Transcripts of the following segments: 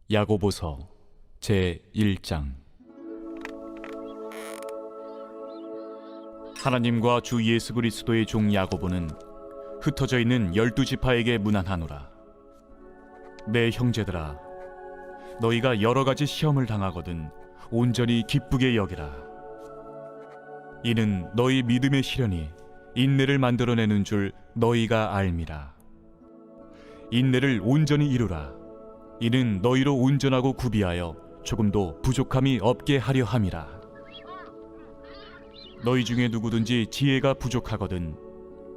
야고보서 제1장. 하나님과 주 예수 그리스도의 종 야고보는 흩어져 있는 12지파에게 문안하노라. 내 형제들아, 너희가 여러 가지 시험을 당하거든 온전히 기쁘게 여기라. 이는 너희 믿음의 시련이 인내를 만들어내는 줄 너희가 알미라. 인내를 온전히 이루라. 이는 너희로 온전하고 구비하여 조금도 부족함이 없게 하려 함이라. 너희 중에 누구든지 지혜가 부족하거든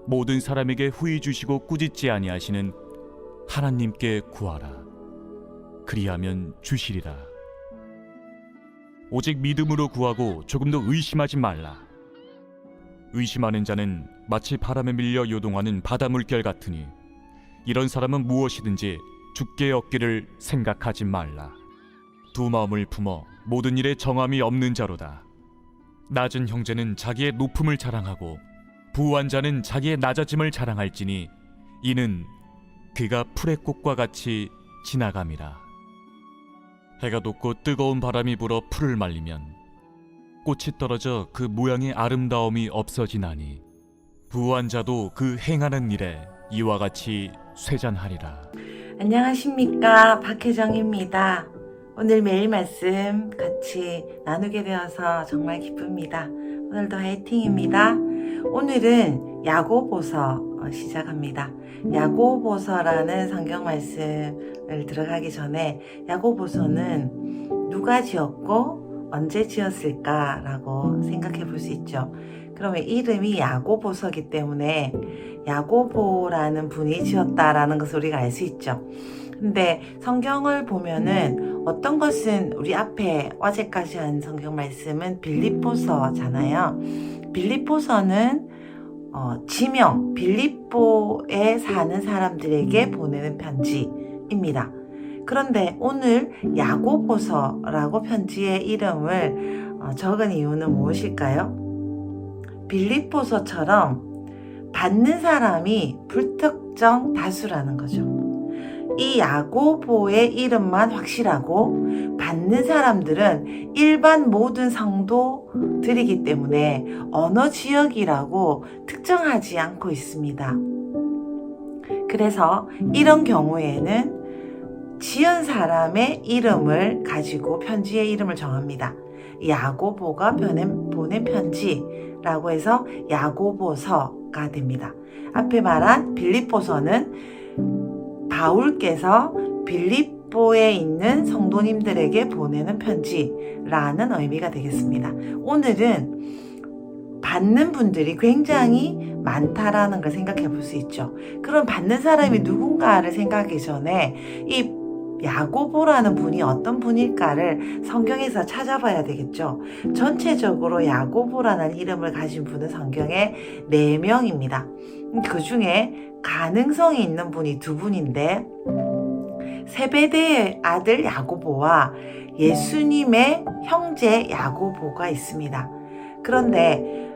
모든 사람에게 후히 주시고 꾸짖지 아니하시는 하나님께 구하라. 그리하면 주시리라. 오직 믿음으로 구하고 조금도 의심하지 말라. 의심하는 자는 마치 바람에 밀려 요동하는 바다 물결 같으니 이런 사람은 무엇이든지 죽게 얻기를 생각하지 말라. 두 마음을 품어 모든 일에 정함이 없는 자로다. 낮은 형제는 자기의 높음을 자랑하고 부한 자는 자기의 낮아짐을 자랑할지니 이는 그가 풀의 꽃과 같이 지나감이라. 해가 돋고 뜨거운 바람이 불어 풀을 말리면 꽃이 떨어져 그 모양의 아름다움이 없어지나니 부한 자도 그 행하는 일에 이와 같이 쇠잔하리라. 안녕하십니까, 박혜정입니다. 오늘 매일 말씀 같이 나누게 되어서 정말 기쁩니다. 오늘도 화이팅입니다. 오늘은 야고보서 시작합니다. 야고보서라는 성경 말씀을 들어가기 전에 야고보서는 누가 지었고 언제 지었을까라고 생각해 볼 수 있죠. 그러면 이름이 야고보서기 때문에 야고보라는 분이 지었다라는 것을 우리가 알 수 있죠. 근데 성경을 보면은 어떤 것은 우리 앞에 어제까지 한 성경 말씀은 빌립보서잖아요. 빌립보서는 지명, 빌립보에 사는 사람들에게 보내는 편지입니다. 그런데 오늘 야고보서라고 편지의 이름을 적은 이유는 무엇일까요? 빌립보서처럼 받는 사람이 불특정 다수라는 거죠. 이 야고보의 이름만 확실하고 받는 사람들은 일반 모든 성도들이기 때문에 어느 지역이라고 특정하지 않고 있습니다. 그래서 이런 경우에는 지은 사람의 이름을 가지고 편지의 이름을 정합니다. 야고보가 보낸 편지라고 해서 야고보서가 됩니다. 앞에 말한 빌립보서는 바울께서 빌립보에 있는 성도님들에게 보내는 편지라는 의미가 되겠습니다. 오늘은 받는 분들이 굉장히 많다라는 걸 생각해 볼 수 있죠. 그럼 받는 사람이 누군가를 생각하기 전에 이 야고보라는 분이 어떤 분일까를 성경에서 찾아봐야 되겠죠. 전체적으로 야고보라는 이름을 가진 분은 성경에 4명입니다. 그 중에 가능성이 있는 분이 2분인데 세베대의 아들 야고보와 예수님의 형제 야고보가 있습니다. 그런데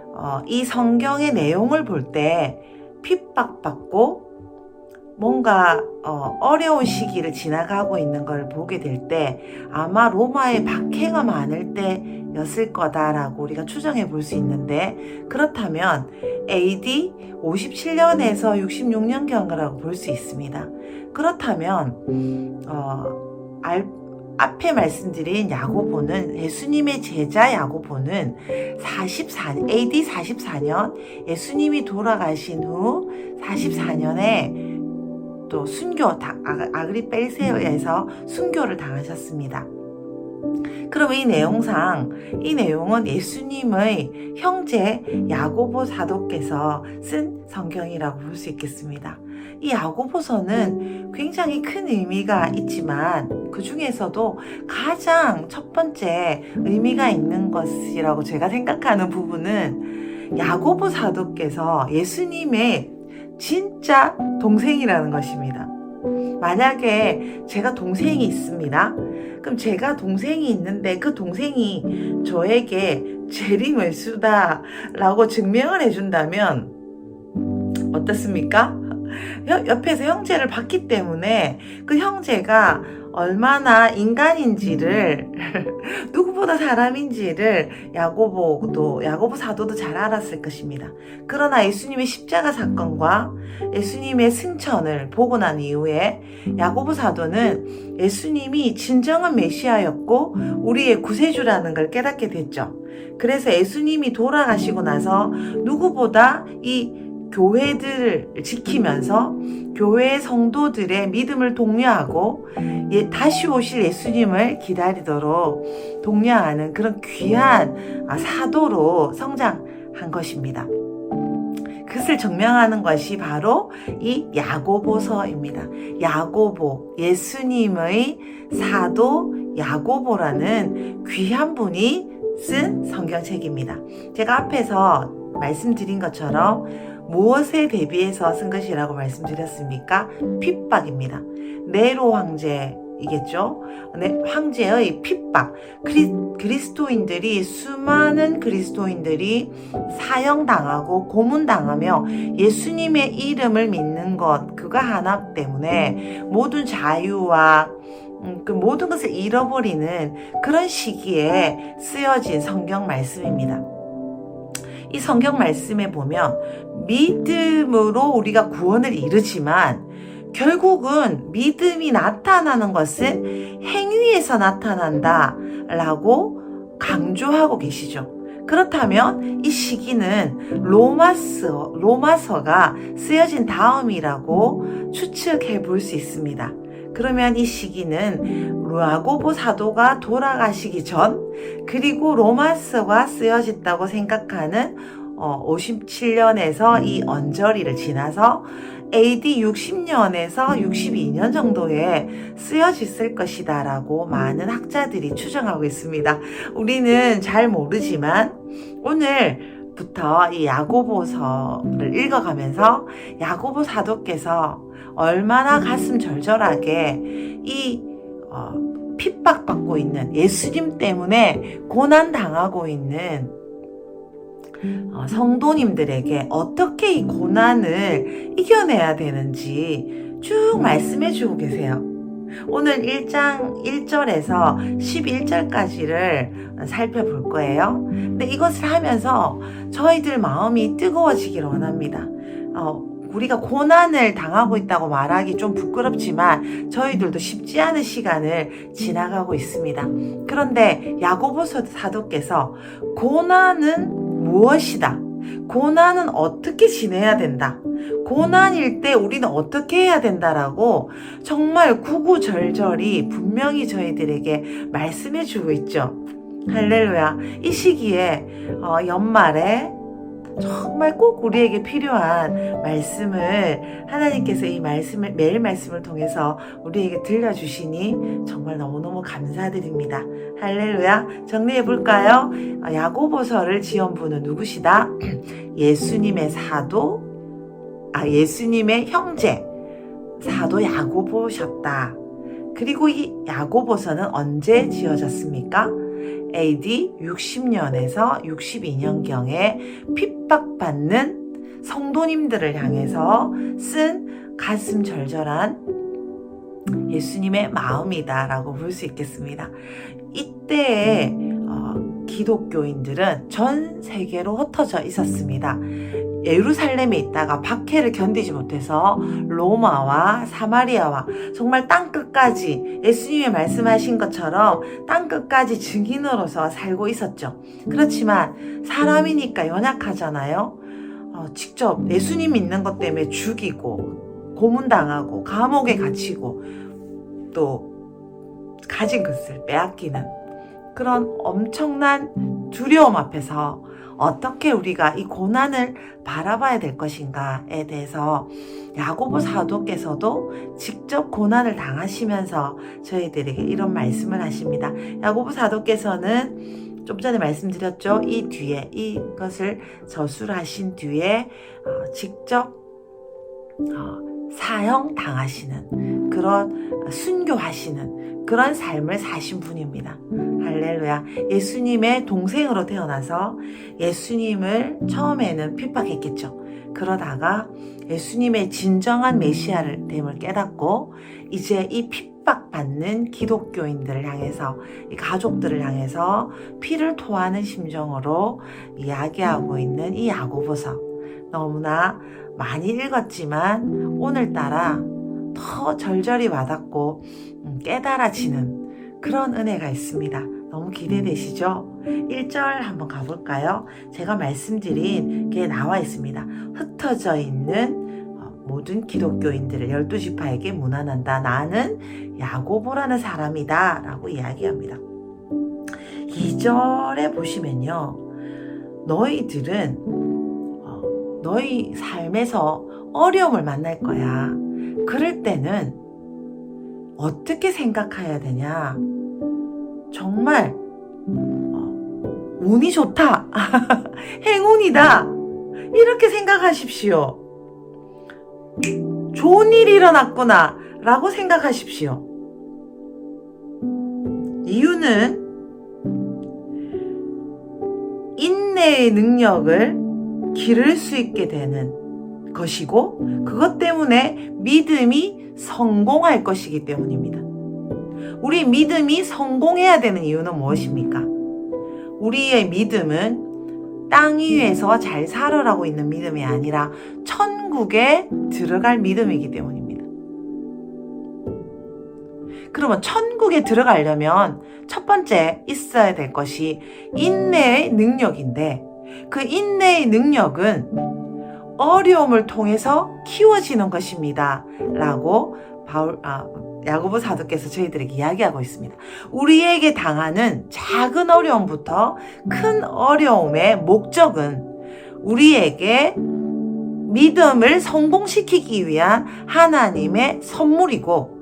이 성경의 내용을 볼 때 핍박받고 뭔가 어려운 시기를 지나가고 있는 걸 보게 될 때 아마 로마의 박해가 많을 때였을 거다라고 우리가 추정해 볼 수 있는데, 그렇다면 AD 57년에서 66년경이라고 볼 수 있습니다. 그렇다면 앞에 말씀드린 야고보는, 예수님의 제자 야고보는 AD 44년 예수님이 돌아가신 후 44년에 또 아그리페스에 의해서 순교를 당하셨습니다. 그럼 이 내용은 예수님의 형제 야고보 사도께서 쓴 성경이라고 볼 수 있겠습니다. 이 야고보서는 굉장히 큰 의미가 있지만 그 중에서도 가장 첫 번째 의미가 있는 것이라고 제가 생각하는 부분은 야고보 사도께서 예수님의 진짜 동생이라는 것입니다. 만약에 제가 동생이 있습니다. 그럼 제가 동생이 있는데 그 동생이 저에게 재림을수다라고 증명을 해준다면 어떻습니까? 옆에서 형제를 봤기 때문에 그 형제가 얼마나 인간인지를 누구보다 사람인지를 야고보 사도도 잘 알았을 것입니다. 그러나 예수님의 십자가 사건과 예수님의 승천을 보고 난 이후에 야고보 사도는 예수님이 진정한 메시아였고 우리의 구세주라는 걸 깨닫게 됐죠. 그래서 예수님이 돌아가시고 나서 누구보다 이 교회들을 지키면서 교회의 성도들의 믿음을 독려하고 다시 오실 예수님을 기다리도록 독려하는 그런 귀한 사도로 성장한 것입니다. 그것을 증명하는 것이 바로 이 야고보서입니다. 야고보, 예수님의 사도 야고보라는 귀한 분이 쓴 성경책입니다. 제가 앞에서 말씀드린 것처럼 무엇에 대비해서 쓴 것이라고 말씀드렸습니까? 핍박입니다. 네로 황제이겠죠? 네, 황제의 핍박. 그리스도인들이 수많은 그리스도인들이 사형당하고 고문당하며 예수님의 이름을 믿는 것 그거 하나 때문에 모든 자유와 그 모든 것을 잃어버리는 그런 시기에 쓰여진 성경 말씀입니다. 이 성경 말씀에 보면 믿음으로 우리가 구원을 이루지만 결국은 믿음이 나타나는 것은 행위에서 나타난다 라고 강조하고 계시죠. 그렇다면 이 시기는 로마서가 쓰여진 다음이라고 추측해 볼 수 있습니다. 그러면 이 시기는 야고보 사도가 돌아가시기 전 그리고 로마서가 쓰여졌다고 생각하는 57년에서 이 언저리를 지나서 AD 60년에서 62년 정도에 쓰여졌을 것이다 라고 많은 학자들이 추정하고 있습니다. 우리는 잘 모르지만 오늘부터 이 야고보서를 읽어가면서 야고보 사도께서 얼마나 가슴 절절하게 이 핍박받고 있는 예수님 때문에 고난당하고 있는 성도님들에게 어떻게 이 고난을 이겨내야 되는지 쭉 말씀해 주고 계세요. 오늘 1장 1절에서 11절까지를 살펴볼 거예요. 근데 이것을 하면서 저희들 마음이 뜨거워지기를 원합니다. 우리가 고난을 당하고 있다고 말하기 좀 부끄럽지만 저희들도 쉽지 않은 시간을 지나가고 있습니다. 그런데 야고보서 사도께서 고난은 무엇이다? 고난은 어떻게 지내야 된다? 고난일 때 우리는 어떻게 해야 된다라고 정말 구구절절히 분명히 저희들에게 말씀해 주고 있죠. 할렐루야. 이 시기에 연말에 정말 꼭 우리에게 필요한 말씀을 하나님께서 이 말씀을 매일 말씀을 통해서 우리에게 들려주시니 정말 너무너무 감사드립니다. 할렐루야. 정리해 볼까요? 야고보서를 지은 분은 누구시다? 예수님의 예수님의 형제 사도 야고보셨다. 그리고 이 야고보서는 언제 지어졌습니까? AD 60년에서 62년경에 핍박받는 성도님들을 향해서 쓴 가슴 절절한 예수님의 마음이다라고 볼 수 있겠습니다. 이때에 기독교인들은 전 세계로 흩어져 있었습니다. 예루살렘에 있다가 박해를 견디지 못해서 로마와 사마리아와 정말 땅끝까지 예수님이 말씀하신 것처럼 땅끝까지 증인으로서 살고 있었죠. 그렇지만 사람이니까 연약하잖아요. 직접 예수님 믿는 것 때문에 죽이고 고문당하고 감옥에 갇히고 또 가진 것을 빼앗기는 그런 엄청난 두려움 앞에서 어떻게 우리가 이 고난을 바라봐야 될 것인가에 대해서 야고보 사도께서도 직접 고난을 당하시면서 저희들에게 이런 말씀을 하십니다. 야고보 사도께서는 좀 전에 말씀드렸죠. 이 뒤에 이것을 저수를 하신 뒤에 직접 사형 당하시는 그런 순교하시는 그런 삶을 사신 분입니다. 할렐루야. 예수님의 동생으로 태어나서 예수님을 처음에는 핍박했겠죠. 그러다가 예수님의 진정한 메시아를 됨을 깨닫고 이제 이 핍박받는 기독교인들을 향해서, 이 가족들을 향해서 피를 토하는 심정으로 이야기하고 있는 이 야고보서, 너무나 많이 읽었지만 오늘따라 더 절절히 와닿고 깨달아지는 그런 은혜가 있습니다. 너무 기대되시죠? 1절 한번 가볼까요? 제가 말씀드린 게 나와 있습니다. 흩어져 있는 모든 기독교인들을 12지파에게 문안한다. 나는 야고보라는 사람이다 라고 이야기합니다. 2절에 보시면요, 너희들은 너희 삶에서 어려움을 만날 거야. 그럴 때는 어떻게 생각해야 되냐? 정말 운이 좋다. 행운이다. 이렇게 생각하십시오. 좋은 일이 일어났구나 라고 생각하십시오. 이유는 인내의 능력을 기를 수 있게 되는 것이고, 그것 때문에 믿음이 성공할 것이기 때문입니다. 우리 믿음이 성공해야 되는 이유는 무엇입니까? 우리의 믿음은 땅 위에서 잘 살아라고 있는 믿음이 아니라 천국에 들어갈 믿음이기 때문입니다. 그러면 천국에 들어가려면 첫 번째 있어야 될 것이 인내의 능력인데, 그 인내의 능력은 어려움을 통해서 키워지는 것입니다 라고 야고보 사도께서 저희들에게 이야기하고 있습니다. 우리에게 당하는 작은 어려움부터 큰 어려움의 목적은 우리에게 믿음을 성공시키기 위한 하나님의 선물이고,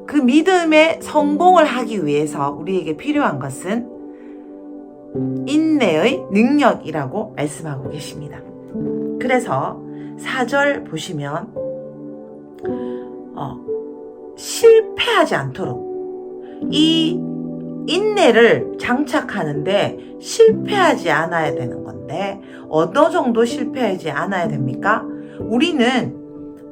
그 믿음의 성공을 하기 위해서 우리에게 필요한 것은 인내의 능력이라고 말씀하고 계십니다. 그래서 4절 보시면 실패하지 않도록, 이 인내를 장착하는데 실패하지 않아야 되는 건데, 어느 정도 실패하지 않아야 됩니까? 우리는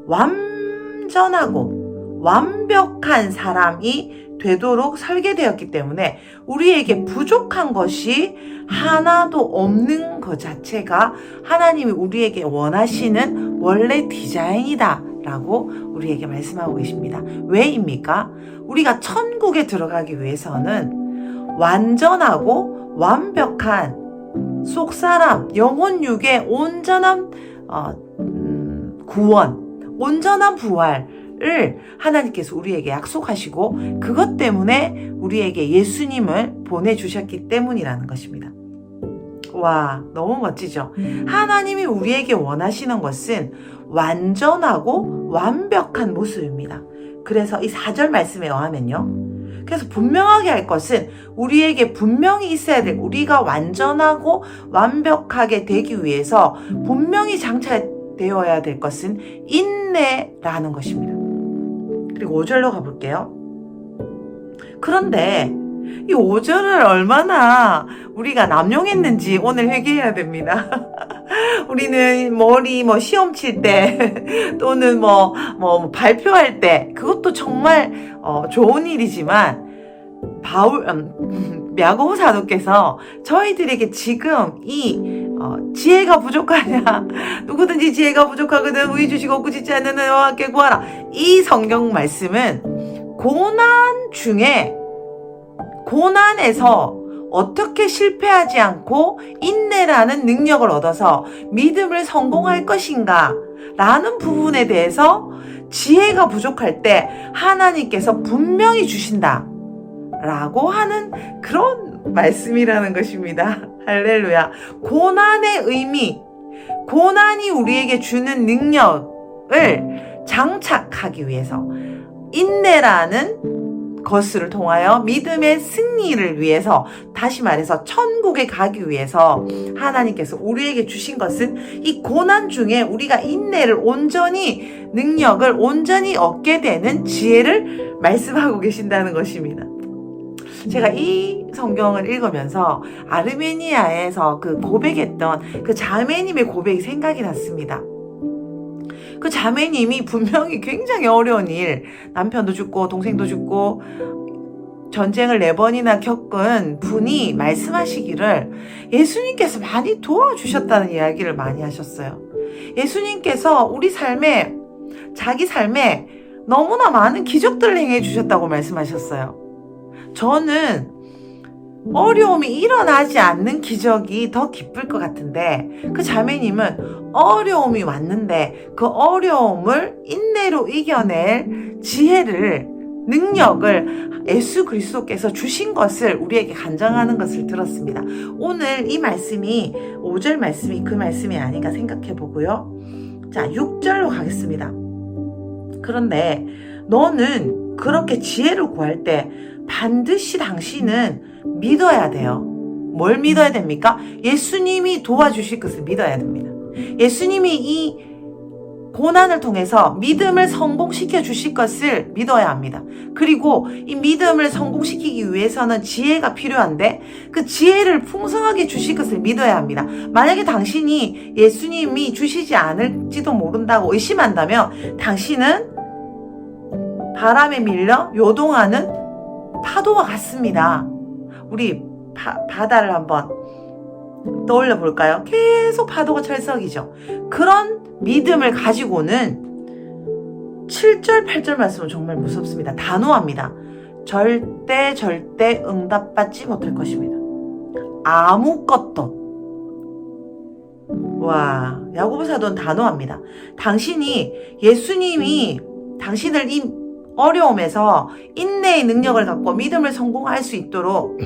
완전하고 완벽한 사람이 되도록 설계되었기 때문에 우리에게 부족한 것이 하나도 없는 것 자체가 하나님이 우리에게 원하시는 원래 디자인이다 라고 우리에게 말씀하고 계십니다. 왜입니까? 우리가 천국에 들어가기 위해서는 완전하고 완벽한 속사람, 영혼 육의 온전한 구원, 온전한 부활을 하나님께서 우리에게 약속하시고, 그것 때문에 우리에게 예수님을 보내주셨기 때문이라는 것입니다. 와, 너무 멋지죠? 하나님이 우리에게 원하시는 것은 완전하고 완벽한 모습입니다. 그래서 이 4절 말씀에 의하면요, 그래서 분명하게 할 것은, 우리에게 분명히 있어야 될, 우리가 완전하고 완벽하게 되기 위해서 분명히 장착되어야 될 것은 인내라는 것입니다. 그리고 5절로 가볼게요. 그런데 이 5절을 얼마나 우리가 남용했는지 오늘 회개해야 됩니다. 우리는 시험 칠 때 또는 발표할 때, 그것도 정말 좋은 일이지만, 야고보 사도께서 저희들에게 지금 이 지혜가 부족하냐, 누구든지 지혜가 부족하거든 의의 주시고 꾸짖지 않는 여호와 함께 구하라, 이 성경 말씀은 고난 중에, 고난에서 어떻게 실패하지 않고 인내라는 능력을 얻어서 믿음을 성공할 것인가 라는 부분에 대해서 지혜가 부족할 때 하나님께서 분명히 주신다 라고 하는 그런 말씀이라는 것입니다. 할렐루야. 고난의 의미, 고난이 우리에게 주는 능력을 장착하기 위해서, 인내라는 것을 통하여 믿음의 승리를 위해서, 다시 말해서 천국에 가기 위해서 하나님께서 우리에게 주신 것은 이 고난 중에 우리가 인내를 온전히, 능력을 온전히 얻게 되는 지혜를 말씀하고 계신다는 것입니다. 제가 이 성경을 읽으면서 아르메니아에서 그 고백했던 그 자매님의 고백이 생각이 났습니다. 그 자매님이 분명히 굉장히 어려운 일, 남편도 죽고 동생도 죽고 전쟁을 4번이나 겪은 분이 말씀하시기를 예수님께서 많이 도와주셨다는 이야기를 많이 하셨어요. 예수님께서 우리 삶에, 자기 삶에 너무나 많은 기적들을 행해 주셨다고 말씀하셨어요. 저는 어려움이 일어나지 않는 기적이 더 기쁠 것 같은데, 그 자매님은 어려움이 왔는데 그 어려움을 인내로 이겨낼 지혜를, 능력을 예수 그리스도께서 주신 것을 우리에게 간증하는 것을 들었습니다. 오늘 이 말씀이 5절 말씀이 그 말씀이 아닌가 생각해 보고요. 자, 6절로 가겠습니다. 그런데 너는 그렇게 지혜를 구할 때 반드시 당신은 믿어야 돼요. 뭘 믿어야 됩니까? 예수님이 도와주실 것을 믿어야 됩니다. 예수님이 이 고난을 통해서 믿음을 성공시켜 주실 것을 믿어야 합니다. 그리고 이 믿음을 성공시키기 위해서는 지혜가 필요한데 그 지혜를 풍성하게 주실 것을 믿어야 합니다. 만약에 당신이 예수님이 주시지 않을지도 모른다고 의심한다면 당신은 바람에 밀려 요동하는 파도와 같습니다. 우리 바다를 한번 떠올려 볼까요? 계속 파도가 철썩이죠. 그런 믿음을 가지고는 7절, 8절 말씀은 정말 무섭습니다. 단호합니다. 절대 응답받지 못할 것입니다. 아무것도. 와, 야고보 사도는 단호합니다. 당신이 예수님이 당신을 이 어려움에서 인내의 능력을 갖고 믿음을 성공할 수 있도록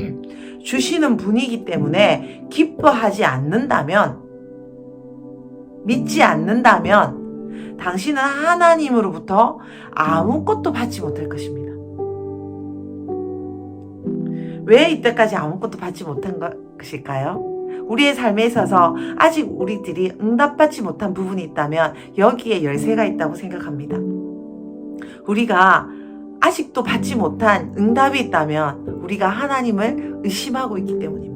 주시는 분이기 때문에 기뻐하지 않는다면, 믿지 않는다면 당신은 하나님으로부터 아무것도 받지 못할 것입니다. 왜 이때까지 아무것도 받지 못한 것일까요? 우리의 삶에 있어서 아직 우리들이 응답받지 못한 부분이 있다면 여기에 열쇠가 있다고 생각합니다. 우리가 아직도 받지 못한 응답이 있다면 우리가 하나님을 의심하고 있기 때문입니다.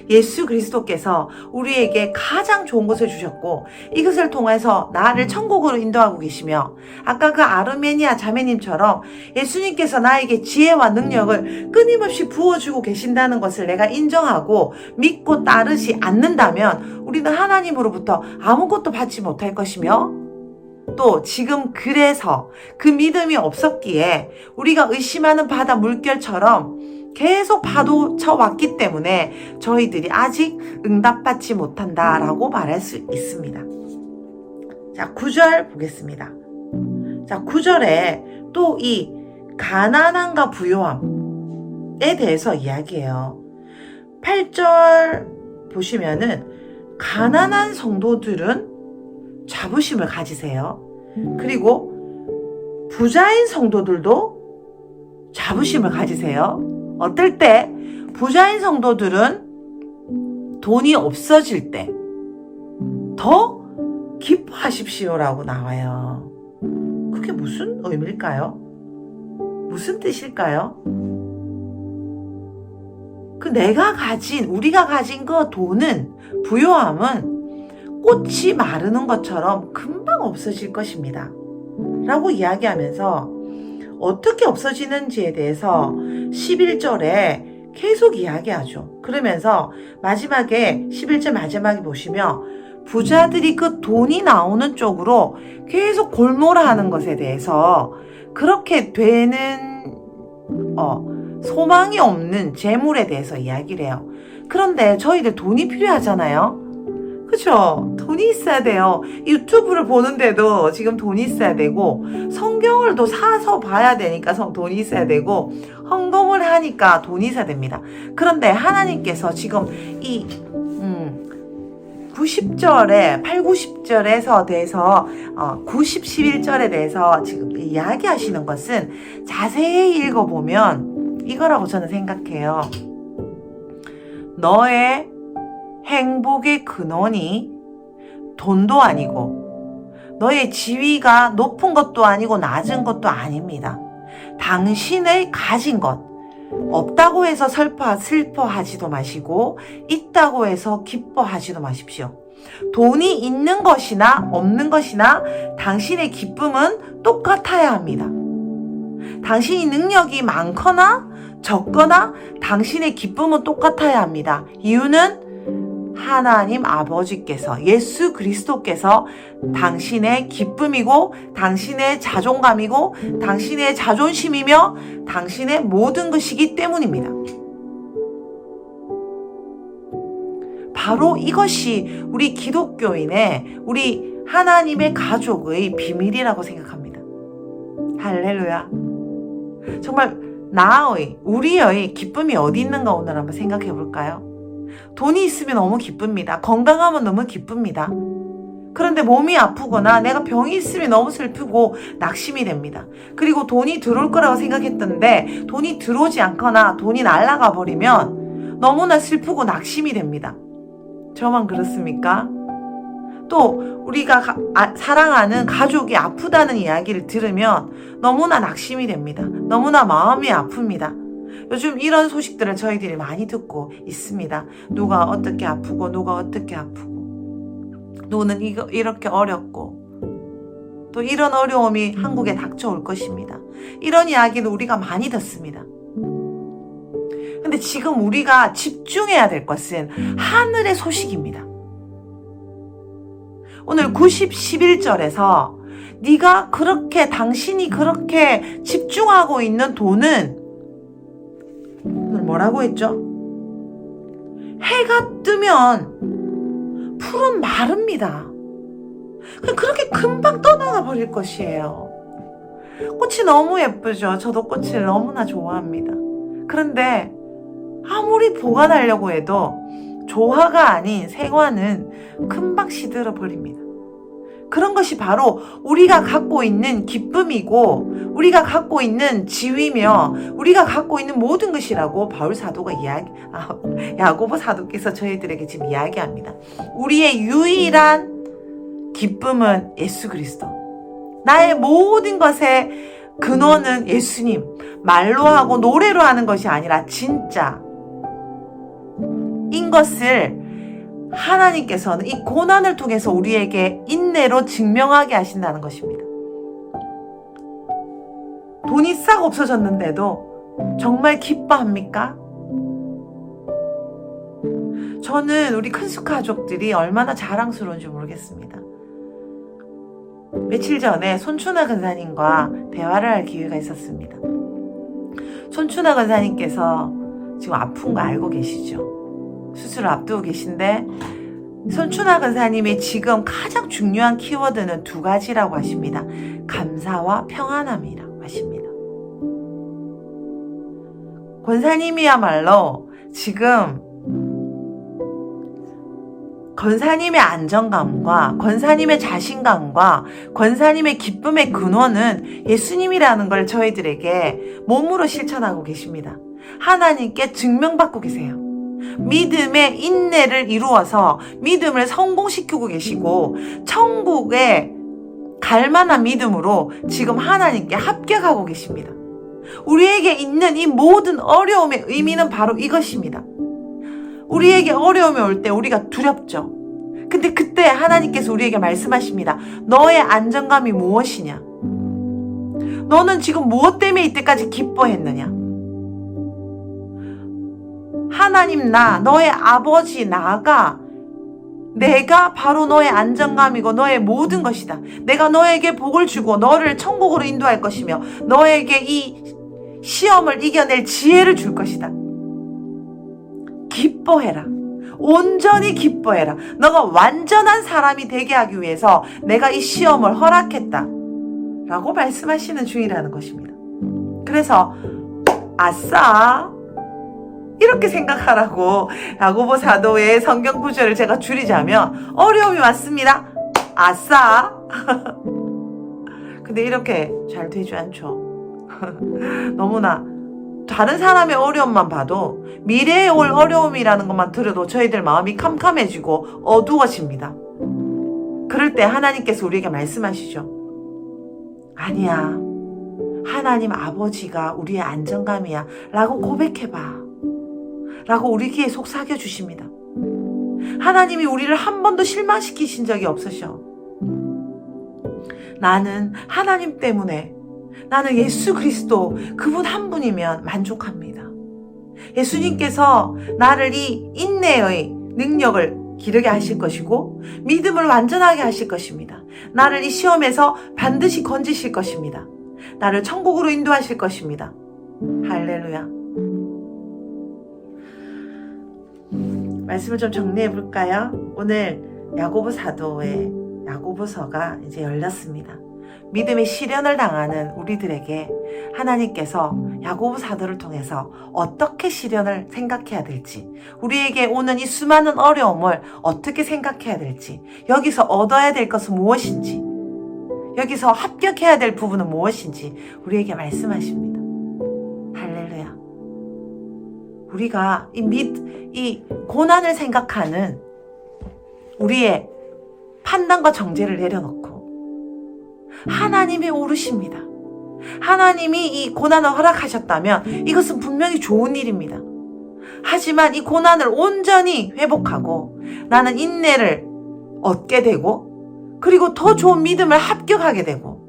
예수 그리스도께서 우리에게 가장 좋은 것을 주셨고 이것을 통해서 나를 천국으로 인도하고 계시며, 아까 그 아르메니아 자매님처럼 예수님께서 나에게 지혜와 능력을 끊임없이 부어주고 계신다는 것을 내가 인정하고 믿고 따르지 않는다면 우리는 하나님으로부터 아무것도 받지 못할 것이며, 또 지금 그래서 그 믿음이 없었기에 우리가 의심하는 바다 물결처럼 계속 파도 쳐왔기 때문에 저희들이 아직 응답받지 못한다라고 말할 수 있습니다. 자, 9절 보겠습니다. 자, 9절에 또 이 가난함과 부요함에 대해서 이야기해요. 8절 보시면은 가난한 성도들은 자부심을 가지세요. 그리고 부자인 성도들도 자부심을 가지세요. 어떨 때? 부자인 성도들은 돈이 없어질 때 더 기뻐하십시오라고 나와요. 그게 무슨 의미일까요? 무슨 뜻일까요? 우리가 가진 그 돈은, 부요함은 꽃이 마르는 것처럼 금방 없어질 것입니다. 라고 이야기하면서 어떻게 없어지는지에 대해서 11절에 계속 이야기하죠. 그러면서 마지막에 11절 마지막에 보시면 부자들이 그 돈이 나오는 쪽으로 계속 골몰아하는 것에 대해서 그렇게 되는 소망이 없는 재물에 대해서 이야기를 해요. 그런데 저희들 돈이 필요하잖아요. 그쵸? 돈이 있어야 돼요. 유튜브를 보는데도 지금 돈이 있어야 되고, 성경을 또 사서 봐야 되니까 돈이 있어야 되고, 헌금을 하니까 돈이 있어야 됩니다. 그런데 하나님께서 지금 이 90절에 8, 90절에서 대해서 90, 11절에 대해서 지금 이야기하시는 것은 자세히 읽어보면 이거라고 저는 생각해요. 너의 행복의 근원이 돈도 아니고 너의 지위가 높은 것도 아니고 낮은 것도 아닙니다. 당신의 가진 것, 없다고 해서 슬퍼하지도 마시고 있다고 해서 기뻐하지도 마십시오. 돈이 있는 것이나 없는 것이나 당신의 기쁨은 똑같아야 합니다. 당신이 능력이 많거나 적거나 당신의 기쁨은 똑같아야 합니다. 이유는 하나님 아버지께서, 예수 그리스도께서 당신의 기쁨이고 당신의 자존감이고 당신의 자존심이며 당신의 모든 것이기 때문입니다. 바로 이것이 우리 기독교인의, 우리 하나님의 가족의 비밀이라고 생각합니다. 할렐루야. 정말 우리의 기쁨이 어디 있는가 오늘 한번 생각해 볼까요? 돈이 있으면 너무 기쁩니다. 건강하면 너무 기쁩니다. 그런데 몸이 아프거나 내가 병이 있으면 너무 슬프고 낙심이 됩니다. 그리고 돈이 들어올 거라고 생각했던데 돈이 들어오지 않거나 돈이 날아가 버리면 너무나 슬프고 낙심이 됩니다. 저만 그렇습니까? 또 우리가 사랑하는 가족이 아프다는 이야기를 들으면 너무나 낙심이 됩니다. 너무나 마음이 아픕니다. 요즘 이런 소식들을 저희들이 많이 듣고 있습니다. 누가 어떻게 아프고 누가 어떻게 아프고 누구는 이렇게 어렵고 또 이런 어려움이 한국에 닥쳐올 것입니다. 이런 이야기를 우리가 많이 듣습니다. 근데 지금 우리가 집중해야 될 것은 하늘의 소식입니다. 오늘 11절에서 당신이 그렇게 집중하고 있는 돈은 오늘 뭐라고 했죠? 해가 뜨면 풀은 마릅니다. 그렇게 금방 떠나가 버릴 것이에요. 꽃이 너무 예쁘죠? 저도 꽃을 너무나 좋아합니다. 그런데 아무리 보관하려고 해도 조화가 아닌 생화는 금방 시들어 버립니다. 그런 것이 바로 우리가 갖고 있는 기쁨이고 우리가 갖고 있는 지위며 우리가 갖고 있는 모든 것이라고 야고보 사도께서 저희들에게 지금 이야기합니다. 우리의 유일한 기쁨은 예수 그리스도. 나의 모든 것의 근원은 예수님. 말로 하고 노래로 하는 것이 아니라 진짜 인 것을 하나님께서는 이 고난을 통해서 우리에게 인내로 증명하게 하신다는 것입니다. 돈이 싹 없어졌는데도 정말 기뻐합니까? 저는 우리 큰숙 가족들이 얼마나 자랑스러운지 모르겠습니다. 며칠 전에 손춘하 근사님과 대화를 할 기회가 있었습니다. 손춘하 근사님께서 지금 아픈 거 알고 계시죠? 수술을 앞두고 계신데 손춘하 근사님이 지금 가장 중요한 키워드는 두 가지라고 하십니다. 감사와 평안함이라고 하십니다. 권사님이야말로 지금 권사님의 안정감과 권사님의 자신감과 권사님의 기쁨의 근원은 예수님이라는 걸 저희들에게 몸으로 실천하고 계십니다. 하나님께 증명받고 계세요. 믿음의 인내를 이루어서 믿음을 성공시키고 계시고 천국에 갈 만한 믿음으로 지금 하나님께 합격하고 계십니다. 우리에게 있는 이 모든 어려움의 의미는 바로 이것입니다. 우리에게 어려움이 올 때 우리가 두렵죠. 근데 그때 하나님께서 우리에게 말씀하십니다. 너의 안정감이 무엇이냐? 너는 지금 무엇 때문에 이때까지 기뻐했느냐? 하나님 너의 아버지 나가 내가 바로 너의 안정감이고 너의 모든 것이다. 내가 너에게 복을 주고 너를 천국으로 인도할 것이며 너에게 이 시험을 이겨낼 지혜를 줄 것이다. 기뻐해라. 온전히 기뻐해라. 너가 완전한 사람이 되게 하기 위해서 내가 이 시험을 허락했다. 라고 말씀하시는 중이라는 것입니다. 그래서 아싸 이렇게 생각하라고 야고보 사도의 성경 구절을 제가 줄이자면 어려움이 왔습니다. 아싸. 근데 이렇게 잘 되지 않죠. 너무나 다른 사람의 어려움만 봐도 미래에 올 어려움이라는 것만 들어도 저희들 마음이 캄캄해지고 어두워집니다. 그럴 때 하나님께서 우리에게 말씀하시죠. 아니야. 하나님 아버지가 우리의 안정감이야 라고 고백해봐 라고 우리 귀에 속삭여 주십니다. 하나님이 우리를 한 번도 실망시키신 적이 없으셔. 나는 하나님 때문에, 나는 예수 그리스도 그분 한 분이면 만족합니다. 예수님께서 나를 이 인내의 능력을 기르게 하실 것이고 믿음을 완전하게 하실 것입니다. 나를 이 시험에서 반드시 건지실 것입니다. 나를 천국으로 인도하실 것입니다. 할렐루야. 말씀을 좀 정리해 볼까요? 오늘 야고보 사도의 야고보서가 이제 열렸습니다. 믿음의 시련을 당하는 우리들에게 하나님께서 야고보 사도를 통해서 어떻게 시련을 생각해야 될지, 우리에게 오는 이 수많은 어려움을 어떻게 생각해야 될지, 여기서 얻어야 될 것은 무엇인지, 여기서 합격해야 될 부분은 무엇인지 우리에게 말씀하십니다. 할렐루야. 우리가 이 고난을 생각하는 우리의 판단과 정죄를 내려놓고 하나님이 오르십니다. 하나님이 이 고난을 허락하셨다면 이것은 분명히 좋은 일입니다. 하지만 이 고난을 온전히 회복하고 나는 인내를 얻게 되고 그리고 더 좋은 믿음을 합격하게 되고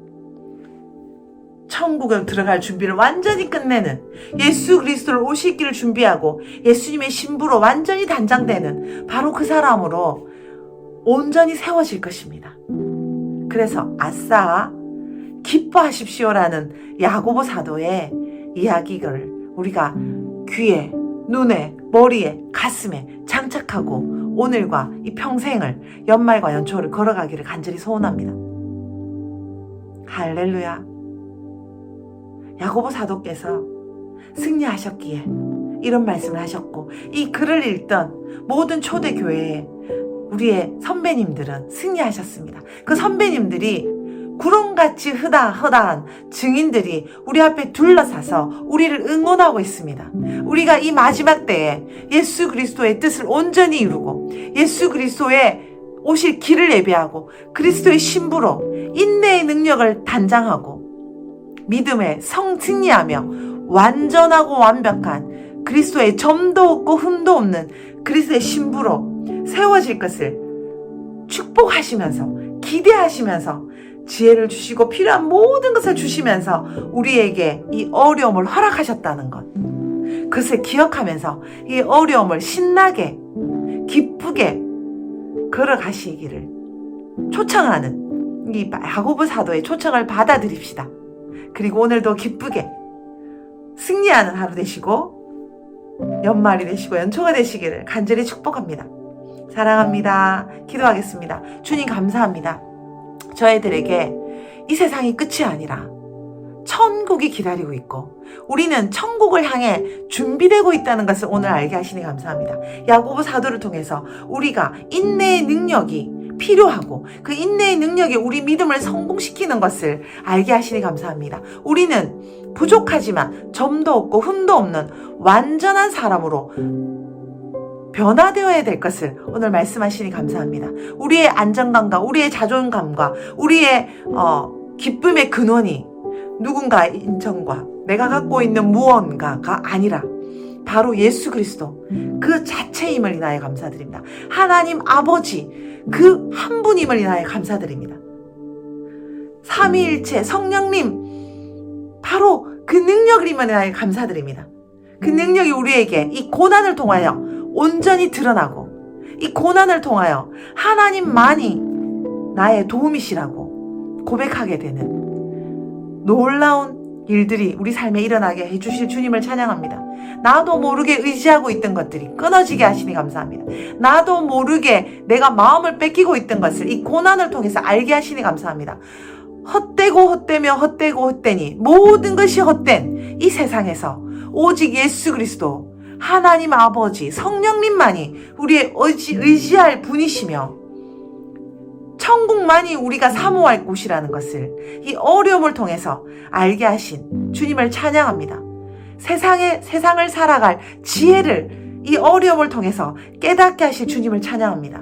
천국에 들어갈 준비를 완전히 끝내는, 예수 그리스도를 오실 길을 준비하고 예수님의 신부로 완전히 단장되는 바로 그 사람으로 온전히 세워질 것입니다. 그래서 아싸 기뻐하십시오라는 야고보 사도의 이야기를 우리가 귀에, 눈에, 머리에, 가슴에 장착하고 오늘과 이 평생을, 연말과 연초를 걸어가기를 간절히 소원합니다. 할렐루야. 야고보 사도께서 승리하셨기에 이런 말씀을 하셨고, 이 글을 읽던 모든 초대교회에 우리의 선배님들은 승리하셨습니다. 그 선배님들이 구름같이 허다한 증인들이 우리 앞에 둘러싸서 우리를 응원하고 있습니다. 우리가 이 마지막 때에 예수 그리스도의 뜻을 온전히 이루고 예수 그리스도의 오실 길을 예배하고 그리스도의 신부로 인내의 능력을 단장하고 믿음에 승리하며 완전하고 완벽한 그리스도의 점도 없고 흠도 없는 그리스도의 신부로 세워질 것을 축복하시면서 기대하시면서 지혜를 주시고 필요한 모든 것을 주시면서 우리에게 이 어려움을 허락하셨다는 것, 그것을 기억하면서 이 어려움을 신나게 기쁘게 걸어가시기를 초청하는 이 야고보 사도의 초청을 받아들입시다. 그리고 오늘도 기쁘게 승리하는 하루 되시고 연말이 되시고 연초가 되시기를 간절히 축복합니다. 사랑합니다. 기도하겠습니다. 주님 감사합니다. 저희들에게 이 세상이 끝이 아니라 천국이 기다리고 있고 우리는 천국을 향해 준비되고 있다는 것을 오늘 알게 하시니 감사합니다. 야고보 사도를 통해서 우리가 인내의 능력이 필요하고 그 인내의 능력이 우리 믿음을 성공시키는 것을 알게 하시니 감사합니다. 우리는 부족하지만 점도 없고 흠도 없는 완전한 사람으로 변화되어야 될 것을 오늘 말씀하시니 감사합니다. 우리의 안정감과 우리의 자존감과 우리의 기쁨의 근원이 누군가의 인정과 내가 갖고 있는 무언가가 아니라 바로 예수 그리스도 그 자체임을 인하여 감사드립니다. 하나님 아버지 그 한 분임을 인하여 감사드립니다. 삼위일체 성령님 바로 그 능력을 인하여 감사드립니다. 그 능력이 우리에게 이 고난을 통하여 온전히 드러나고 이 고난을 통하여 하나님만이 나의 도움이시라고 고백하게 되는 놀라운 일들이 우리 삶에 일어나게 해주실 주님을 찬양합니다. 나도 모르게 의지하고 있던 것들이 끊어지게 하시니 감사합니다. 나도 모르게 내가 마음을 뺏기고 있던 것을 이 고난을 통해서 알게 하시니 감사합니다. 헛되고 헛되며 헛되고 헛되니 모든 것이 헛된 이 세상에서 오직 예수 그리스도 하나님 아버지 성령님만이 우리의 의지할 분이시며 천국만이 우리가 사모할 곳이라는 것을 이 어려움을 통해서 알게 하신 주님을 찬양합니다. 세상을 살아갈 지혜를 이 어려움을 통해서 깨닫게 하실 주님을 찬양합니다.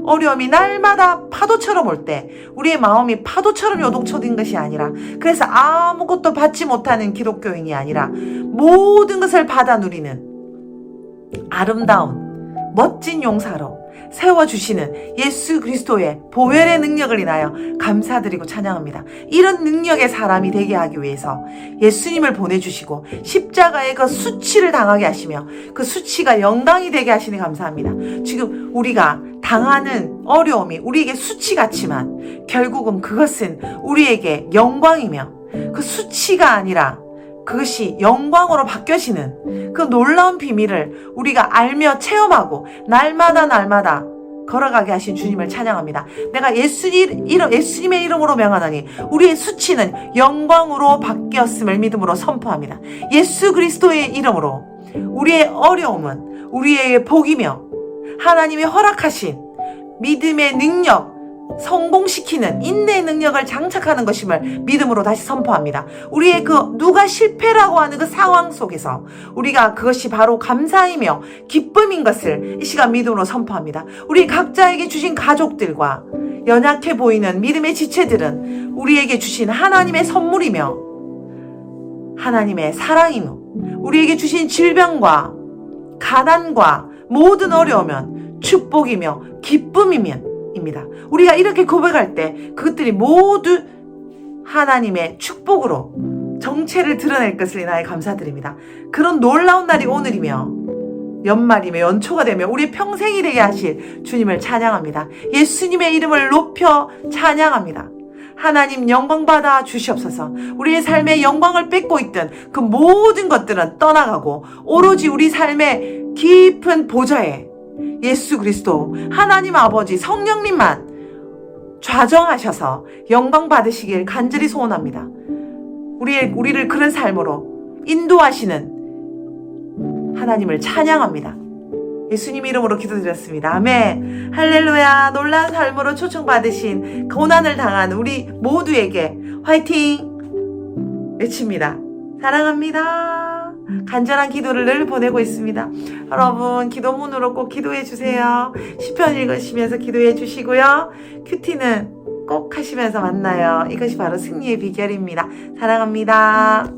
어려움이 날마다 파도처럼 올 때 우리의 마음이 파도처럼 요동쳐진 것이 아니라, 그래서 아무것도 받지 못하는 기독교인이 아니라 모든 것을 받아 누리는 아름다운 멋진 용사로 세워주시는 예수 그리스도의 보혈의 능력을 인하여 감사드리고 찬양합니다. 이런 능력의 사람이 되게 하기 위해서 예수님을 보내주시고 십자가의 그 수치를 당하게 하시며 그 수치가 영광이 되게 하시니 감사합니다. 지금 우리가 당하는 어려움이 우리에게 수치 같지만 결국은 그것은 우리에게 영광이며, 그 수치가 아니라 그것이 영광으로 바뀌어지는 그 놀라운 비밀을 우리가 알며 체험하고 날마다 걸어가게 하신 주님을 찬양합니다. 내가 예수님의 이름으로 명하노니 우리의 수치는 영광으로 바뀌었음을 믿음으로 선포합니다. 예수 그리스도의 이름으로 우리의 어려움은 우리의 복이며 하나님이 허락하신 믿음의 능력, 성공시키는 인내의 능력을 장착하는 것임을 믿음으로 다시 선포합니다. 우리의 누가 실패라고 하는 그 상황 속에서 우리가 그것이 바로 감사이며 기쁨인 것을 이 시간 믿음으로 선포합니다. 우리 각자에게 주신 가족들과 연약해 보이는 믿음의 지체들은 우리에게 주신 하나님의 선물이며 하나님의 사랑이며, 우리에게 주신 질병과 가난과 모든 어려움은 축복이며 기쁨이면 입니다. 우리가 이렇게 고백할 때 그것들이 모두 하나님의 축복으로 정체를 드러낼 것을 인하여 감사드립니다. 그런 놀라운 날이 오늘이며 연말이며 연초가 되며 우리 평생이 되게 하실 주님을 찬양합니다. 예수님의 이름을 높여 찬양합니다. 하나님 영광 받아 주시옵소서. 우리의 삶에 영광을 뺏고 있던 그 모든 것들은 떠나가고 오로지 우리 삶의 깊은 보좌에 예수 그리스도 하나님 아버지 성령님만 좌정하셔서 영광 받으시길 간절히 소원합니다. 우리를 그런 삶으로 인도하시는 하나님을 찬양합니다. 예수님 이름으로 기도드렸습니다. 아멘. 할렐루야. 놀라운 삶으로 초청받으신 고난을 당한 우리 모두에게 화이팅 외칩니다. 사랑합니다. 간절한 기도를 늘 보내고 있습니다. 여러분 기도문으로 꼭 기도해 주세요. 시편 읽으시면서 기도해 주시고요. 큐티는 꼭 하시면서 만나요. 이것이 바로 승리의 비결입니다. 사랑합니다.